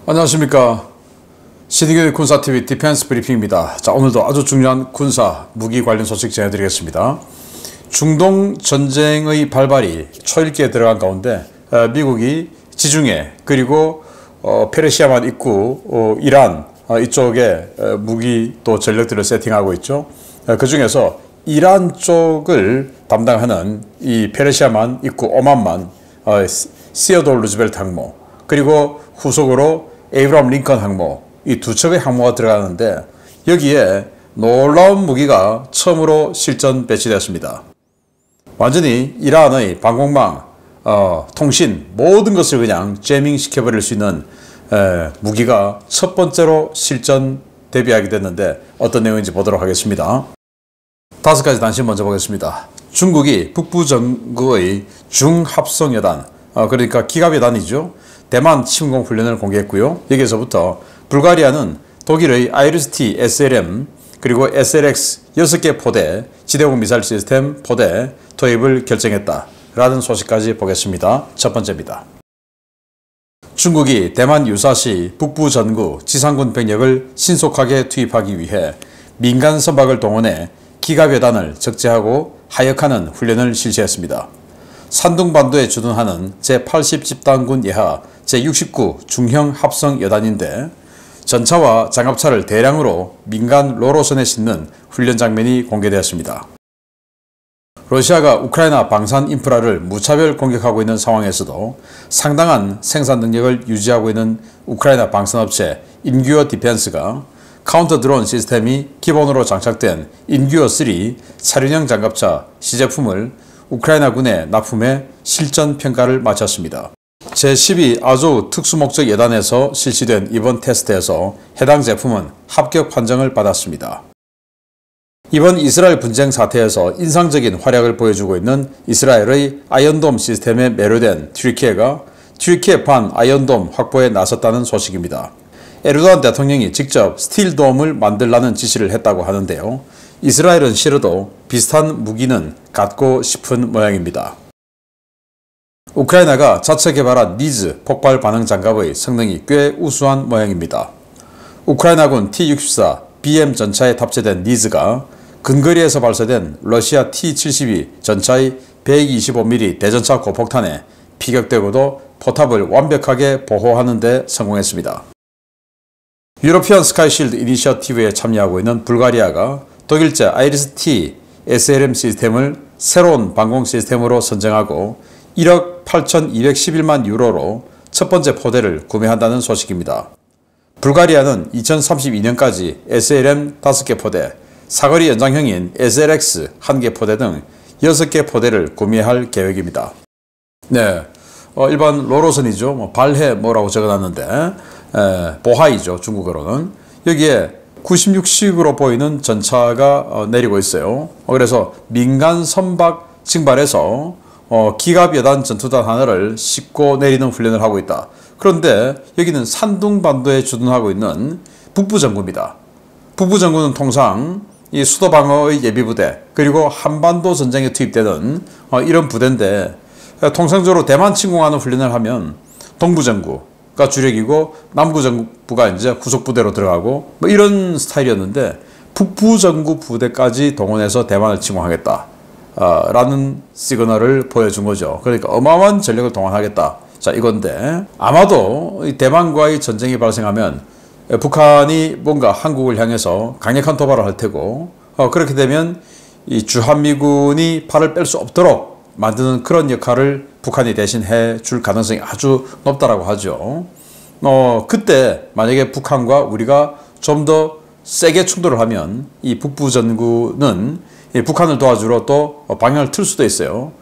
안녕하십니까. 신의균 군사TV 디펜스 브리핑입니다. 자, 오늘도 아주 중요한 군사 무기 관련 소식 전해드리겠습니다. 중동 전쟁의 발발이 초일기에 들어간 가운데 미국이 지중해 그리고 페르시아만 있고 이란 이쪽에 무기 또 전력들을 세팅하고 있죠. 그 중에서 이란 쪽을 담당하는 이 페르시아만 있고 오만만 시어돌 루즈벨트 항모, 그리고 후속으로 에이브람 링컨 항모, 이 두 척의 항모가 들어가는데 여기에 놀라운 무기가 처음으로 실전 배치되었습니다. 완전히 이란의 방공망, 통신 모든 것을 그냥 제밍 시켜버릴 수 있는 무기가 첫 번째로 실전 데뷔하게 됐는데 어떤 내용인지 보도록 하겠습니다. 5가지 단신 먼저 보겠습니다. 중국이 북부 전구의 중합성여단, 그러니까 기갑여단이죠. 대만 침공 훈련을 공개했고요. 여기에서부터 불가리아는 독일의 아이리스-T SLM 그리고 SLX 6개 포대 지대공 미사일 시스템 포대 도입을 결정했다라는 소식까지 보겠습니다. 첫 번째입니다. 중국이 대만 유사시 북부 전구 지상군 병력을 신속하게 투입하기 위해 민간 선박을 동원해 기갑여단을 적재하고 하역하는 훈련을 실시했습니다. 산둥반도에 주둔하는 제80집단군 예하 제69 중형 합성 여단인데 전차와 장갑차를 대량으로 민간 로로선에 싣는 훈련 장면이 공개되었습니다. 러시아가 우크라이나 방산 인프라를 무차별 공격하고 있는 상황에서도 상당한 생산 능력을 유지하고 있는 우크라이나 방산업체 인규어 디펜스가 카운터 드론 시스템이 기본으로 장착된 인규어3 사륜형 장갑차 시제품을 우크라이나군에 납품해 실전 평가를 마쳤습니다. 제12 아조우 특수목적 여단에서 실시된 이번 테스트에서 해당 제품은 합격 판정을 받았습니다. 이번 이스라엘 분쟁 사태에서 인상적인 활약을 보여주고 있는 이스라엘의 아이언돔 시스템에 매료된 튀르키예가 튀르키예판 아이언돔 확보에 나섰다는 소식입니다. 에르도안 대통령이 직접 스틸돔을 만들라는 지시를 했다고 하는데요. 이스라엘은 싫어도 비슷한 무기는 갖고 싶은 모양입니다. 우크라이나가 자체 개발한 니즈 폭발 반응 장갑의 성능이 꽤 우수한 모양입니다. 우크라이나군 T-64 BM 전차에 탑재된 니즈가 근거리에서 발사된 러시아 T-72 전차의 125mm 대전차 고폭탄에 피격되고도 포탑을 완벽하게 보호하는 데 성공했습니다. 유로피안 스카이실드 이니셔티브에 참여하고 있는 불가리아가 독일제 아이리스-T SLM 시스템을 새로운 방공 시스템으로 선정하고 1억 8,211만 유로로 첫 번째 포대를 구매한다는 소식입니다. 불가리아는 2032년까지 SLM 5개 포대, 사거리 연장형인 SLX 1개 포대 등 6개 포대를 구매할 계획입니다. 네, 일반 로로선이죠. 발해 뭐라고 적어놨는데 보하이죠. 중국어로는. 여기에 96식으로 보이는 전차가 내리고 있어요. 그래서 민간 선박 징발해서 기갑여단 전투단 하나를 싣고 내리는 훈련을 하고 있다. 그런데 여기는 산둥반도에 주둔하고 있는 북부전구입니다. 북부전구는 통상 이 수도방어의 예비부대 그리고 한반도 전쟁에 투입되는 이런 부대인데 통상적으로 대만 침공하는 훈련을 하면 동부전구가 주력이고 남부전구가 이제 후속부대로 들어가고 뭐 이런 스타일이었는데 북부전구 부대까지 동원해서 대만을 침공하겠다 라는 시그널을 보여준 거죠. 그러니까 어마어마한 전력을 동원하겠다. 자, 이건데 아마도 대만과의 전쟁이 발생하면 북한이 뭔가 한국을 향해서 강력한 도발을 할 테고 그렇게 되면 이 주한미군이 팔을 뺄 수 없도록 만드는 그런 역할을 북한이 대신 해줄 가능성이 아주 높다라고 하죠. 그때 만약에 북한과 우리가 좀 더 세게 충돌을 하면 이 북부전구는 북한을 도와주러 또 방향을 틀 수도 있어요.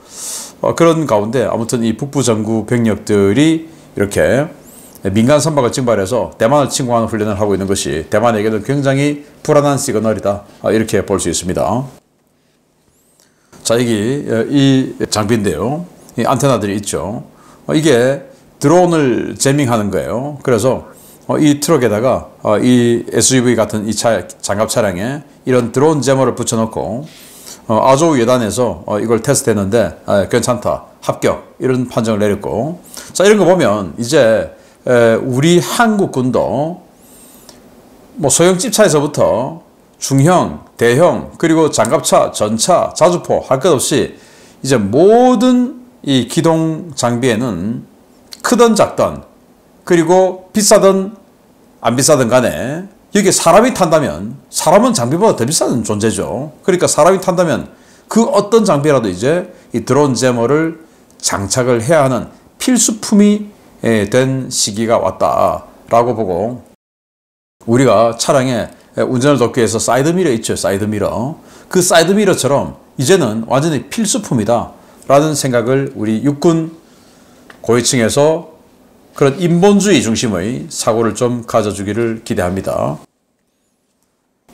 그런 가운데 아무튼 이 북부전구 병력들이 이렇게 민간 선박을 징발해서 대만을 침공하는 훈련을 하고 있는 것이 대만에게는 굉장히 불안한 시그널이다. 이렇게 볼 수 있습니다. 자, 여기 이 장비인데요. 이 안테나들이 있죠. 이게 드론을 제밍하는 거예요. 그래서 이 트럭에다가 이 SUV 같은 이 장갑 차량에 이런 드론 제머를 붙여놓고 아조우 여단에서 이걸 테스트했는데 괜찮다, 합격 이런 판정을 내렸고, 자 이런 거 보면 이제 우리 한국군도 뭐 소형 집차에서부터 중형, 대형, 그리고 장갑차, 전차, 자주포 할 것 없이 이제 모든 이 기동 장비에는 크든 작든 그리고 비싸든 안 비싸든 간에 여기에 사람이 탄다면 사람은 장비보다 더 비싼 존재죠. 그러니까 사람이 탄다면 그 어떤 장비라도 이제 이 드론 제머를 장착을 해야 하는 필수품이 된 시기가 왔다라고 보고 우리가 차량에 운전을 돕기 위해서 사이드미러 있죠. 사이드미러. 그 사이드미러처럼 이제는 완전히 필수품이다 라는 생각을 우리 육군 고위층에서 그런 인본주의 중심의 사고를 좀 가져주기를 기대합니다.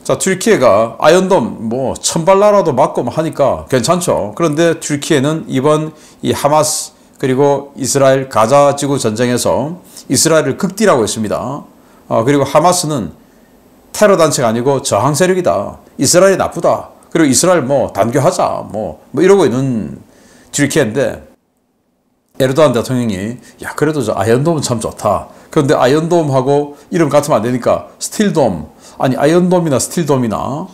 자, 튀르키예가 아이언돔 뭐 천발나라도 맞고 하니까 괜찮죠. 그런데 튀르키예는 이번 이 하마스 그리고 이스라엘 가자 지구 전쟁에서 이스라엘을 극딜하고 있습니다. 그리고 하마스는 테러 단체가 아니고 저항 세력이다. 이스라엘이 나쁘다. 그리고 이스라엘 뭐 단교하자 뭐 이러고 있는 튀르키예인데 에르도안 대통령이 야 그래도 저 아이언돔은 참 좋다. 그런데 아이언돔하고 이름 같으면 안 되니까 스틸돔 아니 아이언돔이나 스틸돔이나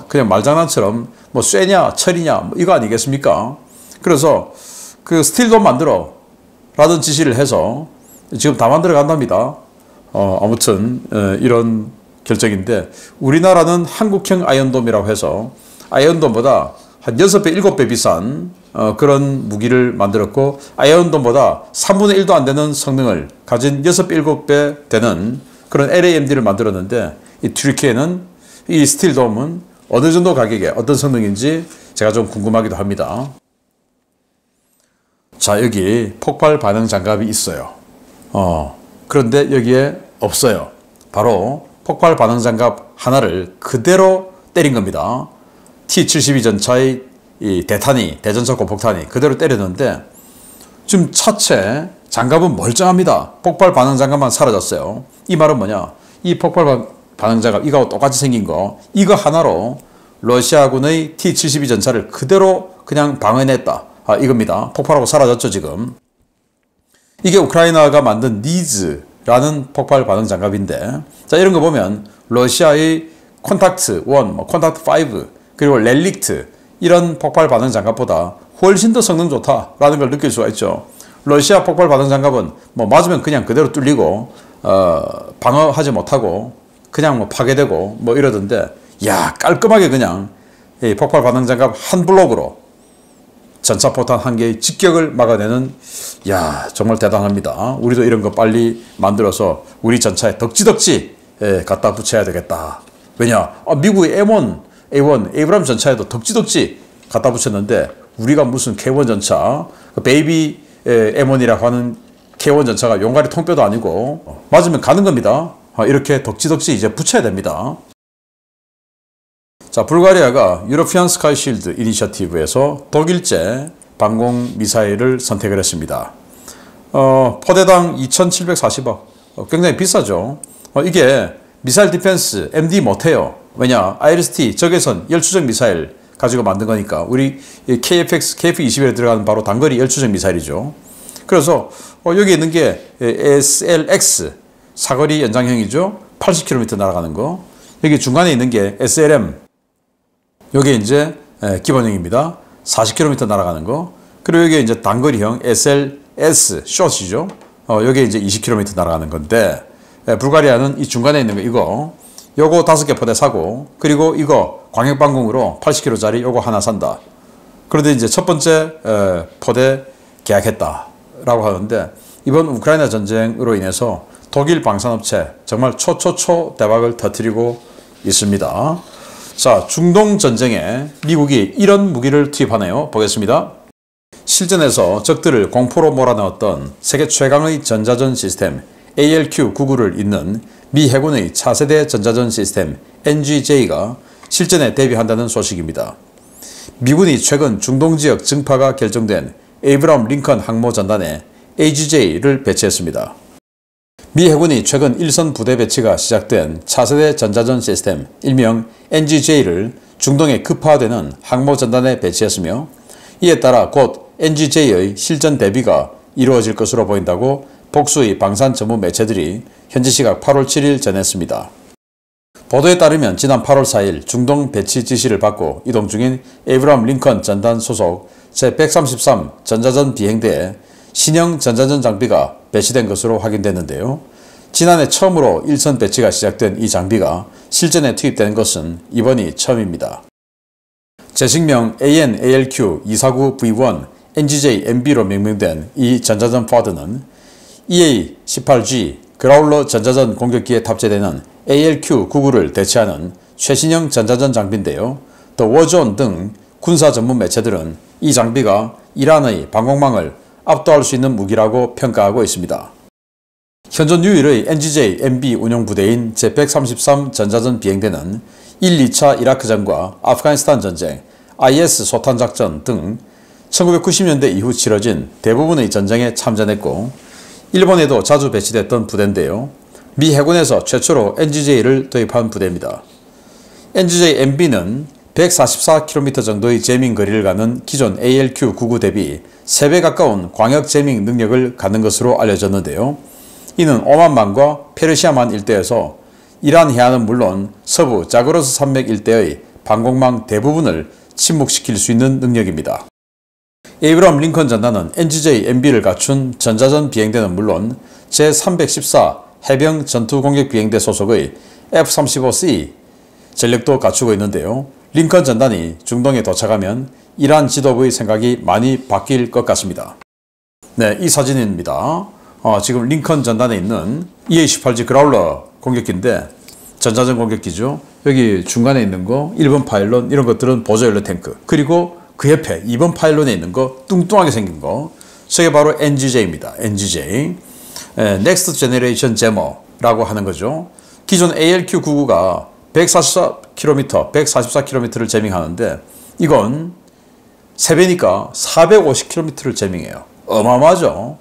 그냥 말장난처럼 뭐 쇠냐 철이냐 뭐 이거 아니겠습니까? 그래서 그 스틸돔 만들어 라는 지시를 해서 지금 다 만들어 간답니다. 아무튼 이런 결정인데 우리나라는 한국형 아이언돔이라고 해서 아이언돔보다 한 6배, 7배 비싼 그런 무기를 만들었고 아이언돔보다 3분의 1도 안 되는 성능을 가진 6배, 7배 되는 그런 LAMD를 만들었는데 이 튀르키예는 이 스틸돔은 어느 정도 가격에 어떤 성능인지 제가 좀 궁금하기도 합니다. 자, 여기 폭발 반응 장갑이 있어요. 그런데 여기에 없어요. 바로 폭발 반응 장갑 하나를 그대로 때린 겁니다. T-72 전차의 이 대탄이, 대전차 고폭탄이 그대로 때렸는데 지금 차체 장갑은 멀쩡합니다. 폭발 반응 장갑만 사라졌어요. 이 말은 뭐냐? 이 폭발 반응 장갑 이거하고 똑같이 생긴 거 이거 하나로 러시아군의 T-72 전차를 그대로 그냥 방어해냈다. 이겁니다. 폭발하고 사라졌죠 지금. 이게 우크라이나가 만든 니즈라는 폭발 반응 장갑인데 자 이런 거 보면 러시아의 콘탁트 1, 뭐 콘탁트 5 그리고 렐릭트 이런 폭발 반응 장갑보다 훨씬 더 성능 좋다라는 걸 느낄 수가 있죠. 러시아 폭발 반응 장갑은 뭐 맞으면 그냥 그대로 뚫리고 방어하지 못하고 그냥 뭐 파괴되고 뭐 이러던데 야 깔끔하게 그냥 이 폭발 반응 장갑 한 블록으로 전차포탄 한 개의 직격을 막아내는 야 정말 대단합니다. 우리도 이런 거 빨리 만들어서 우리 전차에 덕지덕지 갖다 붙여야 되겠다. 왜냐 미국의 A1 에이브람 전차에도 덕지덕지 갖다 붙였는데 우리가 무슨 K1 전차 베이비 M1이라고 하는 K1 전차가 용가리 통뼈도 아니고 맞으면 가는 겁니다. 이렇게 덕지덕지 이제 붙여야 됩니다. 자, 불가리아가 유로피안 스카이 쉴드 이니셔티브에서 독일제 방공 미사일을 선택을 했습니다. 포대당 2,740억 굉장히 비싸죠. 이게 미사일 디펜스 MD 못해요. 왜냐 IRST 적외선 열추적 미사일 가지고 만든 거니까 우리 KF-21에 들어가는 바로 단거리 열추적 미사일이죠. 그래서 여기 있는 게 SLX 사거리 연장형이죠. 80km 날아가는 거. 여기 중간에 있는 게 SLM 요게 이제 기본형입니다. 40km 날아가는 거. 그리고 여기 이제 단거리형 SLS 숏이죠. 요게 이제 20km 날아가는 건데 불가리아는 이 중간에 있는 거 이거 요거 5개 포대 사고 그리고 이거 광역방공으로 80km짜리 요거 하나 산다. 그런데 이제 첫 번째 포대 계약했다 라고 하는데 이번 우크라이나 전쟁으로 인해서 독일 방산업체 정말 초초초 대박을 터뜨리고 있습니다. 자, 중동 전쟁에 미국이 이런 무기를 투입하네요. 보겠습니다. 실전에서 적들을 공포로 몰아넣었던 세계 최강의 전자전 시스템 ALQ-99를 잇는 미 해군의 차세대 전자전 시스템 NGJ가 실전에 대비한다는 소식입니다. 미군이 최근 중동 지역 증파가 결정된 에이브럼 링컨 항모 전단에 AGJ를 배치했습니다. 미 해군이 최근 1선 부대 배치가 시작된 차세대 전자전 시스템 일명 NGJ를 중동에 급파되는 항모 전단에 배치했으며 이에 따라 곧 NGJ의 실전 대비가 이루어질 것으로 보인다고 복수의 방산 전문 매체들이 현지 시각 8월 7일 전했습니다. 보도에 따르면 지난 8월 4일 중동 배치 지시를 받고 이동 중인 에이브럼 링컨 전단 소속 제133 전자전 비행대에 신형 전자전 장비가 배치된 것으로 확인됐는데요. 지난해 처음으로 일선 배치가 시작된 이 장비가 실전에 투입되는 것은 이번이 처음입니다. 제식명 AN/ALQ-249V1 NGJ-MB로命名된 이 전자전 포드는 EA-18G 그라울러 전자전 공격기에 탑재되는 ALQ-99를 대체하는 최신형 전자전 장비인데요. 더 워존 등 군사 전문 매체들은 이 장비가 이란의 방공망을 압도할 수 있는 무기라고 평가하고 있습니다. 현존 유일의 NGJ-MB 운용부대인 제133 전자전 비행대는 1, 2차 이라크전과 아프가니스탄 전쟁, IS 소탄작전 등 1990년대 이후 치러진 대부분의 전쟁에 참전했고 일본에도 자주 배치됐던 부대인데요. 미 해군에서 최초로 NGJ를 도입한 부대입니다. NGJ-MB는 144km 정도의 재밍 거리를 가는 기존 ALQ-99 대비 3배 가까운 광역 재밍 능력을 갖는 것으로 알려졌는데요. 이는 오만만과 페르시아만 일대에서 이란 해안은 물론 서부 자그로스 산맥 일대의 방공망 대부분을 침묵시킬 수 있는 능력입니다. 에이브럼 링컨 전단은 NGJ-MB를 갖춘 전자전 비행대는 물론 제314 해병 전투공격 비행대 소속의 F-35C 전력도 갖추고 있는데요. 링컨 전단이 중동에 도착하면 이란 지도부의 생각이 많이 바뀔 것 같습니다. 네, 이 사진입니다. 지금 링컨 전단에 있는 EA-18G 그라울러 공격기인데 전자전 공격기죠. 여기 중간에 있는 거 1번 파일론 이런 것들은 보조 연료 탱크, 그리고 그 옆에 2번 파일론에 있는 거 뚱뚱하게 생긴 거 저게 바로 NGJ입니다. NGJ Next Generation Jammer라고 하는 거죠. 기존 ALQ-99가 144km를 재밍하는데 이건 3배니까 450km를 재밍해요. 어마어마하죠.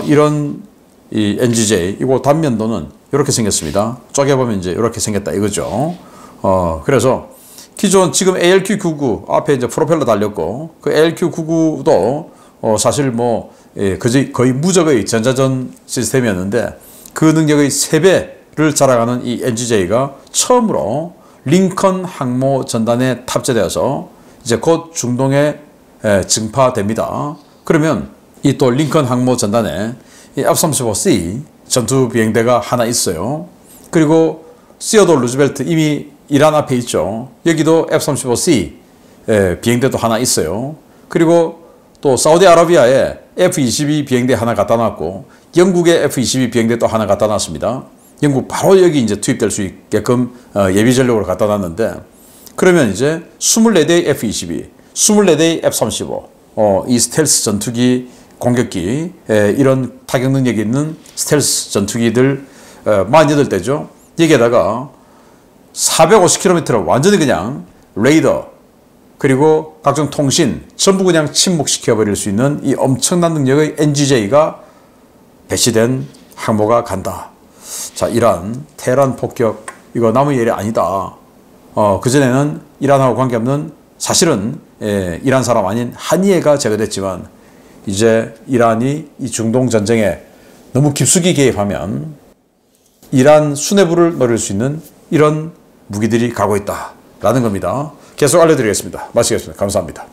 이런 이 NGJ 이거 단면도는 이렇게 생겼습니다. 쪼개보면 이제 이렇게 생겼다 이거죠. 그래서 기존 지금 ALQ-99 앞에 이제 프로펠러 달렸고 그 ALQ-99도 사실 뭐 거의 무적의 전자전 시스템이었는데 그 능력의 3배를 자랑하는 이 NGJ가 처음으로 링컨 항모 전단에 탑재되어서 이제 곧 중동에 증파됩니다. 그러면 이 또 링컨 항모 전단에 이 F-35C 전투 비행대가 하나 있어요. 그리고 시어도 루즈벨트 이미 이란 앞에 있죠. 여기도 F-35C 비행대도 하나 있어요. 그리고 또 사우디아라비아에 F-22 비행대 하나 갖다 놨고 영국의 F-22 비행대 또 하나 갖다 놨습니다. 영국 바로 여기 이제 투입될 수 있게끔 예비 전력으로 갖다 놨는데 그러면 이제 24대의 F-22, 24대의 F-35 이 스텔스 전투기 공격기 이런 타격 능력이 있는 스텔스 전투기들 48대죠. 여기에다가 450km를 완전히 그냥 레이더 그리고 각종 통신 전부 그냥 침묵시켜버릴 수 있는 이 엄청난 능력의 NGJ가 배치된 항모가 간다. 자, 이란 테헤란 폭격 이거 남의 일이 아니다. 그전에는 이란하고 관계없는 사실은 이란 사람 아닌 한이에가 제거됐지만 이제 이란이 이 중동 전쟁에 너무 깊숙이 개입하면 이란 수뇌부를 노릴 수 있는 이런 무기들이 가고 있다라는 겁니다. 계속 알려드리겠습니다. 마치겠습니다. 감사합니다.